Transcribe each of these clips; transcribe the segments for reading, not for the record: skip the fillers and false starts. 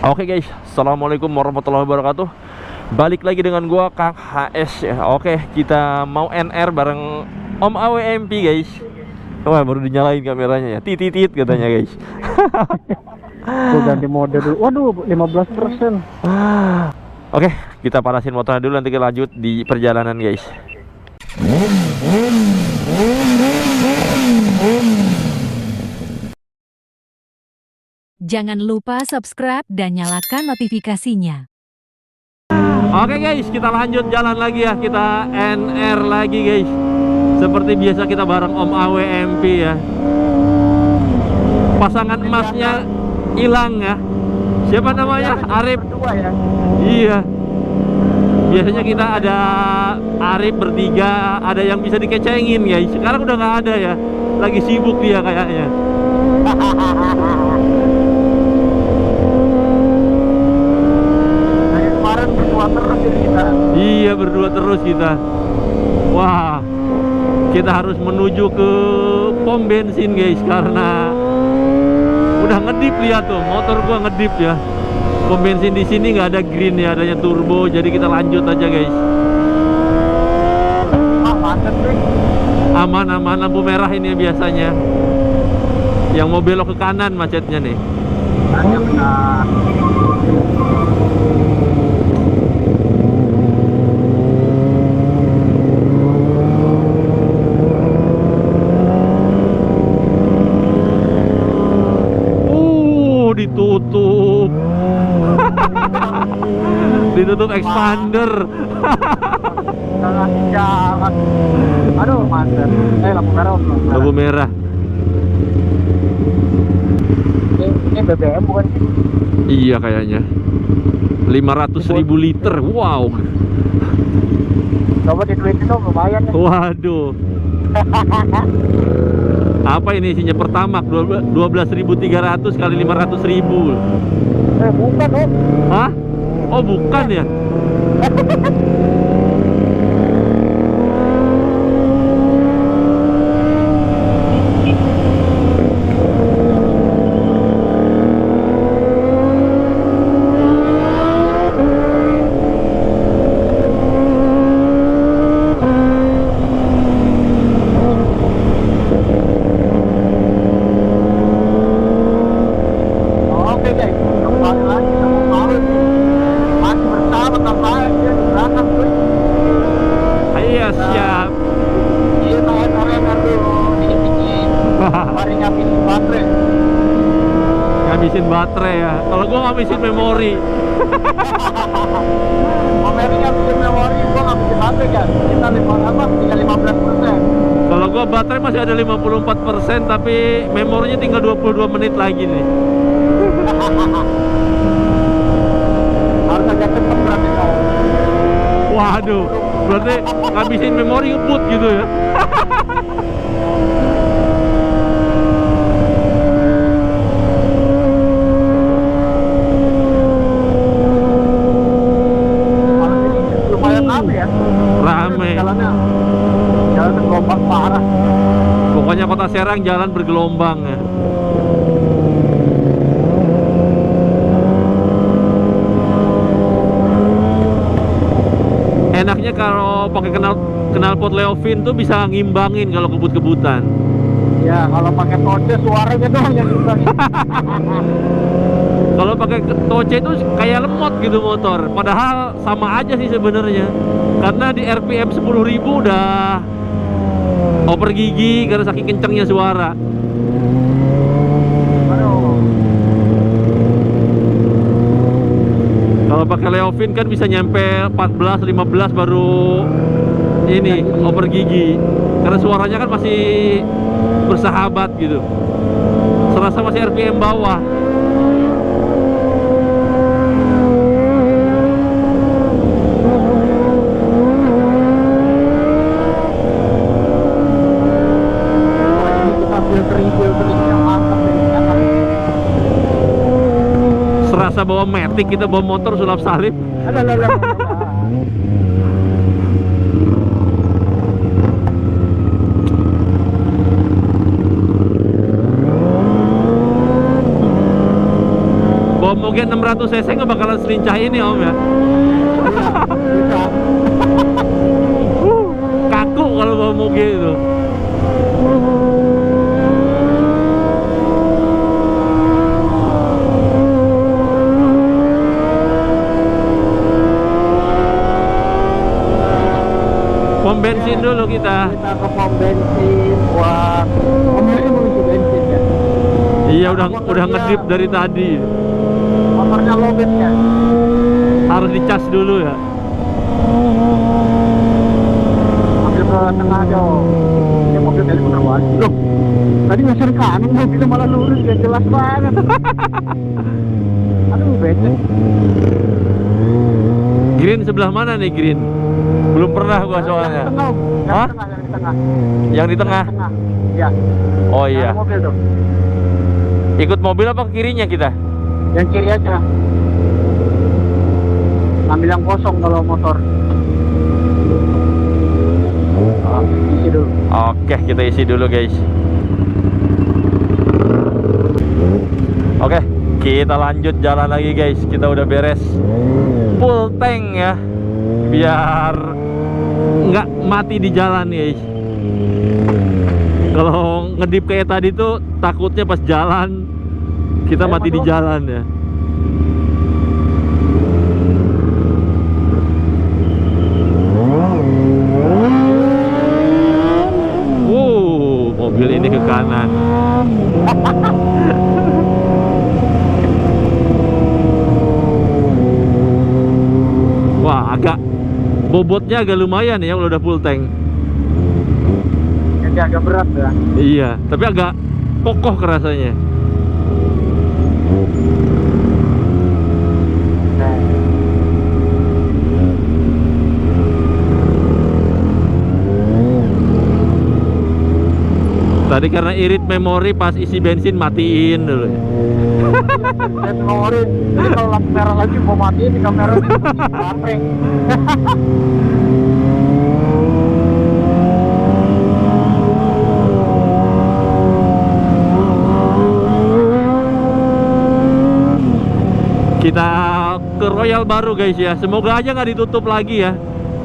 Oke guys, assalamualaikum warahmatullahi wabarakatuh. Balik lagi dengan gua Kang HS ya. Oke, kita mau NR bareng Om AWMP guys. Wah, baru dinyalain kameranya ya. Titit katanya guys. Gue ganti mode dulu. Waduh, 15%. Oke, kita panasin motornya dulu, nanti kita lanjut di perjalanan guys. Jangan lupa subscribe dan nyalakan notifikasinya. Oke guys, kita lanjut jalan lagi ya. Kita NR lagi guys. Seperti biasa kita bareng Om AWMP ya. Pasangan emasnya hilang ya. Siapa namanya? Arif. Ya. Iya. Biasanya kita ada Arif bertiga, ada yang bisa dikecengin guys. Sekarang udah nggak ada ya. Lagi sibuk dia kayaknya. Kemarin berdua terus kita. Iya, berdua terus kita. Wah, kita harus menuju ke pom bensin guys, karena udah ngedip, lihat tuh motor gua ngedip ya. Pom bensin di sini nggak ada green ya, adanya turbo. Jadi kita lanjut aja guys. Aman, lampu merah ini biasanya. Yang mau belok ke kanan macetnya nih. Ditutup. Ditutup expander. Jangan. Aduh, manter. Lampu merah. Lampu merah. Ini BBM bukan? Iya kayaknya. 500.000 liter. Wow. Coba ditulisin dong, lumayan ya. Waduh. Apa ini isinya? Pertamax 12.300 kali 500.000. Bukan Om. Hah? Oh bukan ya? Ngabisin baterai ya. Kalau gua ngabisin memori. Memori ngabisin memori, gua ngabisin baterai kan. Kita 15%. Kalau gua baterai masih ada 54%, tapi memorinya tinggal 22 menit lagi nih. Harus agak cepet berarti kau. Waduh, berarti ngabisin memori ngebut gitu ya. Rame. Jalan bergelombang parah. Pokoknya Kota Serang jalan bergelombang ya. Enaknya kalau pakai knalpot Leovin tuh bisa ngimbangin kalau kebut-kebutan. Ya, kalau pakai toce suaranya doang yang ngimbangin. Kalau pakai toce itu kayak lemot gitu motor. Padahal sama aja sih sebenarnya. Karena di RPM 10.000 udah over gigi karena saking kencengnya suara. Aduh. Kalau pakai Leovin kan bisa nyampe 14, 15 baru ini over gigi. Karena suaranya kan masih bersahabat gitu. Serasa masih RPM bawah. Serasa bawa Matic, kita bawa motor sulap salib. Moge 600 100 cc nggak bakalan selincah ini Om ya. Bisa. Kaku kalau bawa moge itu. Pom bensin dulu kita. Kita ke pom bensin buat mobilnya mau isi bensin ya. Iya udah ngedip dari tadi. Motornya lowbat ya. Harus dicas dulu ya. Ambil ke tengah dong. Ini mobil dari bener banget. Loh, tadi ngasih ke kanan mobilnya malah lurus, gak jelas banget. Aduh, becek. Green sebelah mana nih Green? Belum pernah gua soalnya. Yang di tengah, Om. Hah? Yang di tengah. Yang di tengah. Ya. Oh iya. Yang mobil tuh. Ikut mobil apa ke kirinya kita? Yang kiri aja. Ambil yang kosong kalau motor. Isi dulu. Oke, kita isi dulu guys. Oke, kita lanjut jalan lagi guys. Kita udah beres full tank ya, biar nggak mati di jalan guys. Kalau ngedip kayak tadi tuh takutnya pas jalan kita mati di jalan ya. Mobil ini ke kanan. Wah, bobotnya agak lumayan ya kalau udah full tank. Jadi agak berat ya. Iya, tapi agak kokoh kerasanya. Tadi karena irit memori pas isi bensin matiin dulu ya. Saya memori. Jadi kalau lampu merah lagi mau matiin di kamera ini baterai. Kita ke Royal baru guys ya. Semoga aja nggak ditutup lagi ya.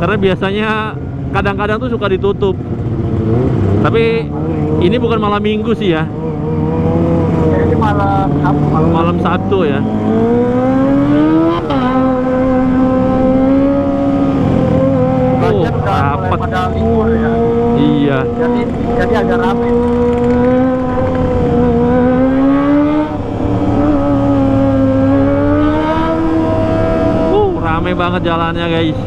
Karena biasanya kadang-kadang tuh suka ditutup. Tapi ini bukan malam minggu sih ya. Jadi Malam Sabtu ya. Bagian udah mulai rapat. pada libur ya. Iya. Jadi agak rame. Rame banget jalannya guys.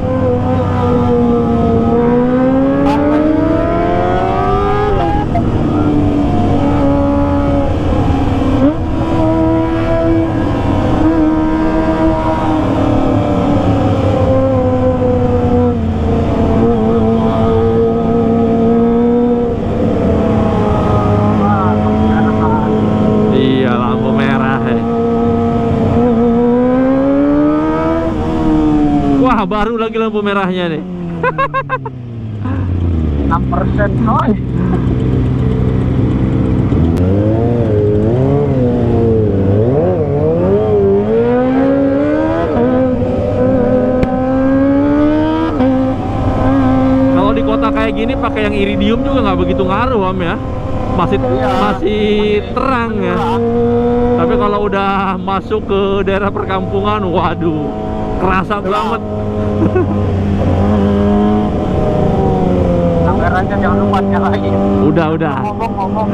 Iya, lampu merah ya. Wah, baru lagi lampu merahnya nih. 6% coy. Kalau di kota kayak gini pakai yang iridium juga nggak begitu ngaruh Om ya. Masih terang ya. Tapi kalau udah masuk ke daerah perkampungan, waduh, kerasa banget. Kameranya jangan lupa nyalain. Udah. Ngomong-ngomong.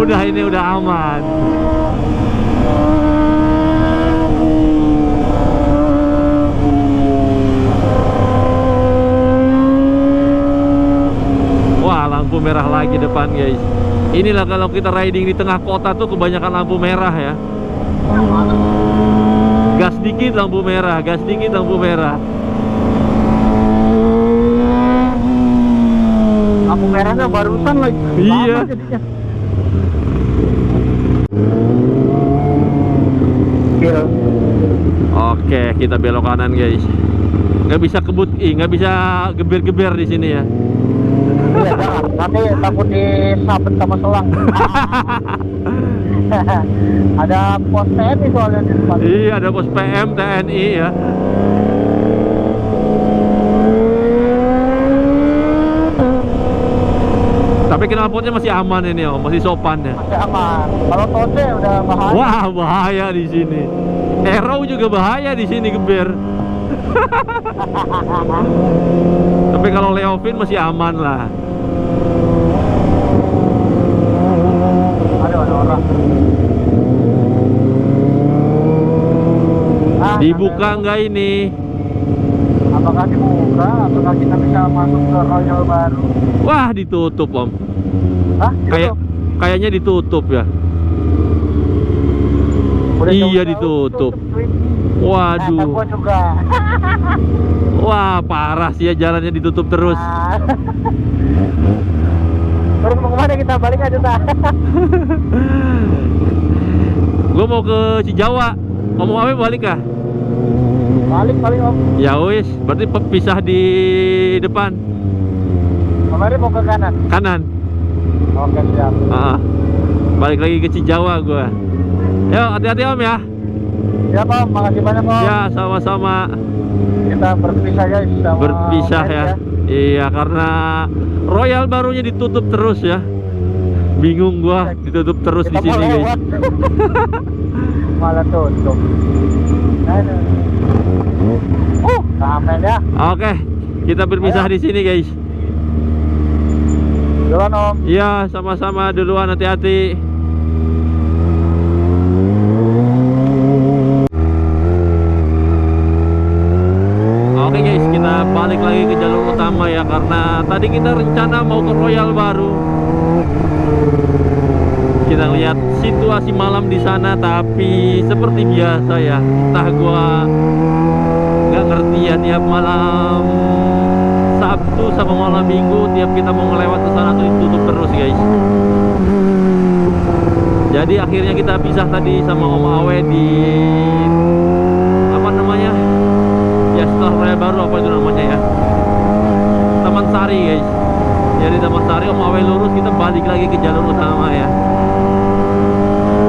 Udah, ini udah aman. Wah, lampu merah lagi depan guys. Inilah kalau kita riding di tengah kota tuh kebanyakan lampu merah ya. Gas dikit lampu merah, gas dikit lampu merah. Lampu merahnya barusan lagi. Iya. Lama jadinya. Oke, kita belok kanan guys. Nggak bisa nggak bisa geber-geber di sini ya. Iya, jangan. Nanti takut disabet sama selang. Ada pos TNI soalnya di depan. Iya, ada pos PM TNI ya. Tapi knalpotnya masih aman ini Om, masih sopan ya. Masih aman. Kalau Toce udah bahaya. Wah, bahaya di sini. Arrow juga bahaya di sini, geber. Tapi kalau Leovin masih aman lah. Aduh, ada orang. Dibuka nggak ini? Apakah dibuka? Apakah kita bisa masuk ke Royal baru? Wah, ditutup Om. Hah? Kayaknya ditutup ya. Udah Iya, jauh-jauh ditutup. cuy. Waduh. Gua juga. Wah, parah sih ya, jalannya ditutup terus. Terus mau kemana kita? Balik aja tak? Gue mau ke Cijawa. Om Awe balik kah? Balik Om. Ya wis, berarti pisah di depan. Kemarin mau ke kanan. Kanan. Oke, siap. Balik lagi ke Cijawa gue. Yuk, hati-hati Om ya. Ya Om, makasih banyak Om. Ya, sama-sama. Kita berpisah ya sama Berpisah Om ya. Eri Iya, karena Royal barunya ditutup terus ya. Bingung gua, ditutup terus Kita di sini mau guys. lewat. Malah tutup. Aduh. Sampai ya. Oke, kita berpisah di sini guys. Duluan Om. Iya, sama-sama, duluan, hati-hati. Oke guys, kita balik lagi ke jalur utama ya, karena tadi kita rencana mau ke Royal baru. Kita lihat situasi malam di sana, tapi seperti biasa ya, entah gua nggak ngerti ya, tiap malam Sabtu sama malam Minggu tiap kita mau ngelewat ke sana tuh ditutup terus guys. Jadi akhirnya kita pisah tadi sama Om Awe di apa namanya? Ya setelah Raya Baru, apa itu namanya ya? Taman Sari guys. Jadi Taman Sari, Om Awe lurus, kita balik lagi ke jalur utama ya.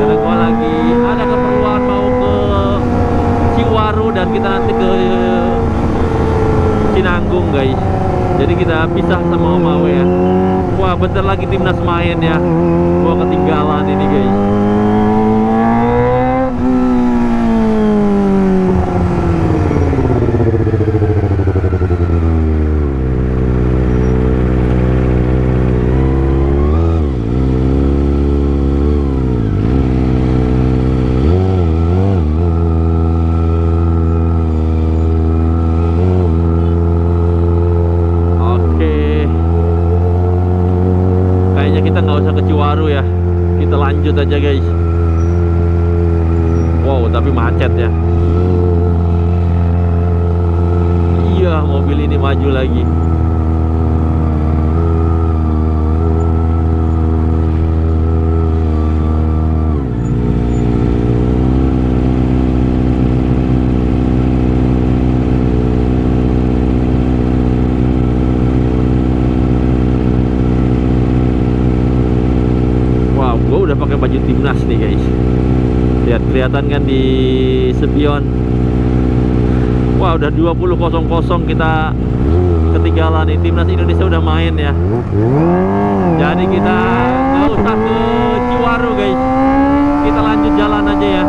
Karena gua lagi ada keperluan mau ke Ciwaru dan kita nanti ke Cinanggung guys. Jadi kita pisah sama Om Awe ya. Wah, bentar lagi timnas main ya. Gua ketinggalan ini guys. Ya, kita lanjut aja guys. Wow, tapi macet ya. Iya, mobil ini maju lagi. Udah pakai baju timnas nih guys. Lihat, kelihatan kan di spion. Wah, udah 20.00 kita ketinggalan nih. Timnas Indonesia udah main ya. Jadi kita nggak usah ke Ciwaru guys. Kita lanjut jalan aja ya.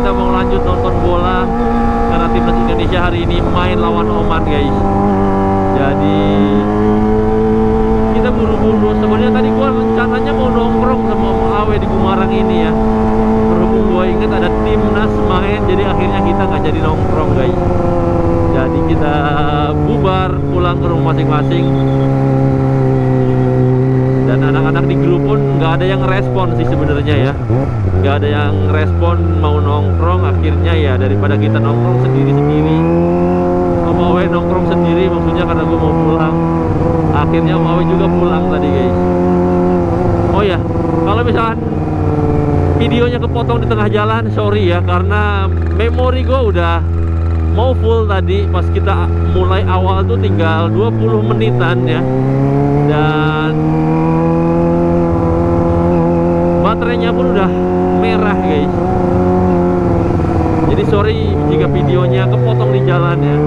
Kita mau lanjut nonton bola karena timnas Indonesia hari ini main lawan Oman guys. Jadi kita buru-buru. Sebenarnya tadi gua rencananya mau nongkrong sama Om Awe di Gumarang ini ya. Berhubung gua inget ada timnas main, jadi akhirnya kita nggak jadi nongkrong guys. Jadi kita bubar pulang ke rumah masing-masing. Dan anak-anak di grup pun nggak ada yang respon sih sebenarnya ya, nggak ada yang respon mau nongkrong. Akhirnya ya daripada kita nongkrong sendiri-sendiri, Om Awe nongkrong sendiri maksudnya karena gue mau pulang. Akhirnya Om Awe juga pulang tadi guys. Oh ya, kalau misalkan videonya kepotong di tengah jalan, sorry ya, karena memori gue udah mau full tadi. Pas kita mulai awal tuh tinggal 20 menitan ya, dan baterainya pun udah merah guys. Jadi sorry jika videonya kepotong di jalan ya.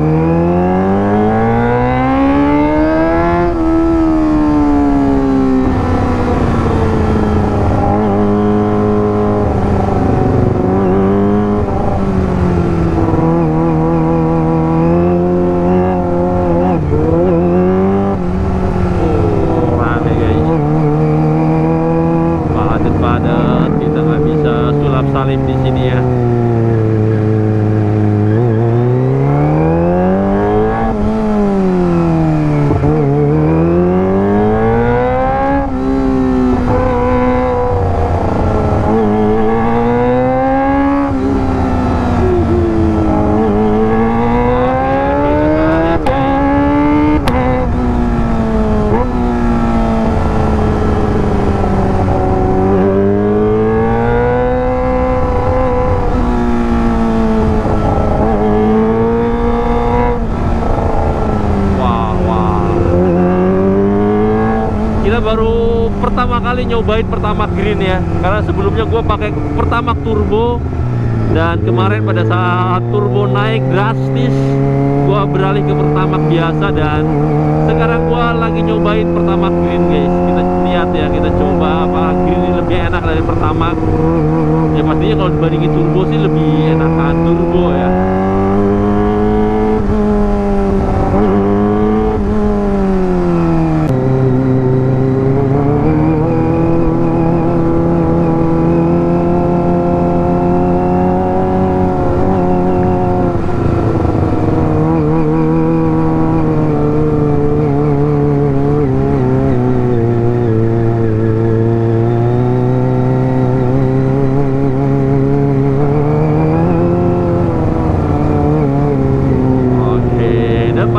Di sini ya. Baru pertama kali nyobain Pertamax Green ya, karena sebelumnya gue pakai Pertamax Turbo, dan kemarin pada saat turbo naik drastis gue beralih ke Pertamax biasa, dan sekarang gue lagi nyobain Pertamax Green guys. Kita lihat ya, kita coba apa Green ini lebih enak dari Pertamax. Ya pastinya kalau dibandingin turbo sih lebih enakan turbo ya.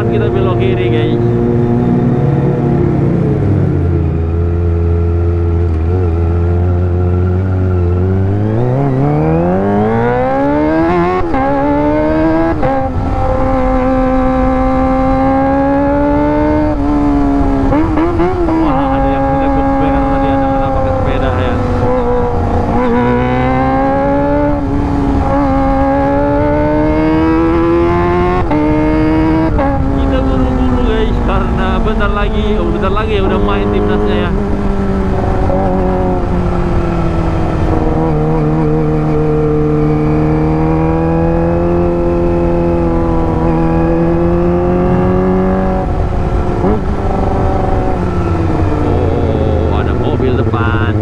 Kita belok kiri guys. Wah, ada yang kita gober tadi, anak-anak pakai sepeda ya. Karena bentar lagi ya udah main timnasnya ya. Oh, ada mobil depan.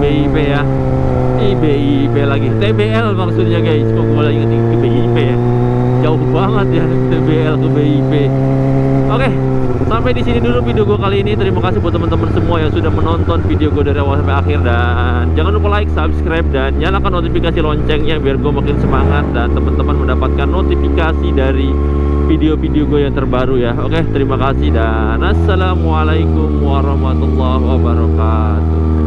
BIP ya. BIP lagi, TBL maksudnya guys. Kok gue lagi ngetik ke BIP ya, jauh banget ya TBL ke BIP. Oke, sampai di sini dulu video gue kali ini. Terima kasih buat teman-teman semua yang sudah menonton video gue dari awal sampai akhir, dan jangan lupa like, subscribe, dan nyalakan notifikasi loncengnya biar gue makin semangat dan teman-teman mendapatkan notifikasi dari video-video gue yang terbaru ya. Oke, terima kasih dan assalamualaikum warahmatullahi wabarakatuh.